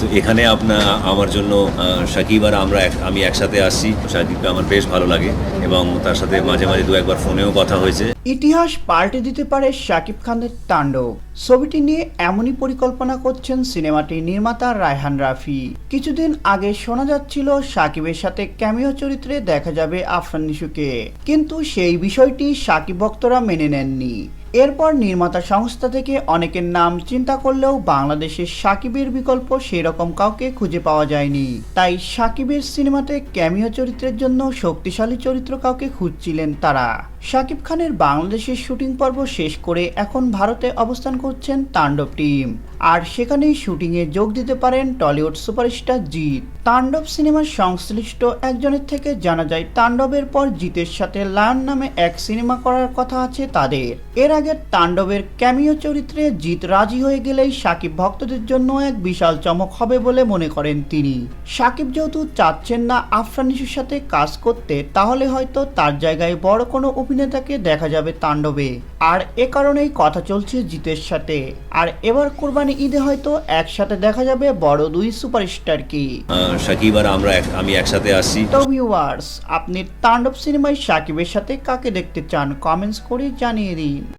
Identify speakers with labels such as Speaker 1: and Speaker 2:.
Speaker 1: তো এখানে আমার জন্য সাকিব আর আমি একসাথে আসছি। সাকিবকে আমার বেশ ভালো লাগে এবং তার সাথে মাঝে মাঝে দু একবার ফোনেও কথা হয়েছে।
Speaker 2: ইতিহাস পাল্টে দিতে পারে শাকিব খানের তাণ্ডব ছবিটি নিয়ে এমনই পরিকল্পনা করছেন সিনেমাটির নির্মাতা রায়হান রাফি। কিছুদিন আগে শোনা যাচ্ছিল শাকিবের সাথে ক্যামিও চরিত্রে দেখা যাবে আফরান নিশুকে, কিন্তু সেই বিষয়টি শাকিব ভক্তরা মেনে নেননি। এরপর নির্মাতা সংস্থা থেকে অনেকের নাম চিন্তা করলেও বাংলাদেশের শাকিবের বিকল্প সেরকম কাউকে খুঁজে পাওয়া যায়নি। তাই শাকিবের সিনেমাতে ক্যামিও চরিত্রের জন্য শক্তিশালী চরিত্র কাউকে খুঁজছিলেন তারা। শাকিব খানের বাংলাদেশের শুটিং পর্ব শেষ করে এখন ভারতে অবস্থান করছেন তাণ্ডব টিম, আর সেখানেই শুটিংয়ে যোগ দিতে পারেন টলিউড সুপারস্টার জিৎ। তাণ্ডব সিনেমার সংশ্লিষ্ট একজনের থেকে জানা যায় তাণ্ডবের পর জিতের সাথে লায়ন নামে এক সিনেমা করার কথা আছে তাদের। এর আগে তাণ্ডবের ক্যামিও চরিত্রে জিৎ রাজি হয়ে গেলেই শাকিব ভক্তদের জন্য এক বিশাল চমক হবে বলে মনে করেন তিনি। শাকিব যেহেতু চাচ্ছেন না আফরান নিশুর সাথে কাজ করতে, তাহলে হয়তো তার জায়গায় বড় কোনো অভিনেতাকে দেখা যাবে তাণ্ডবে, আর এ কারণেই কথা চলছে জিতের সাথে। আর এবার কোরবানি ঈদে হয়তো একসাথে দেখা যাবে বড় দুই সুপারস্টারকে।
Speaker 1: সাকিব আর আমি একসাথে আসছি।
Speaker 2: তো ভিউয়ার্স, আপনি তাণ্ডব সিনেমায় শাকিবের সাথে কাকে দেখতে চান কমেন্টস করে জানিয়ে দিন।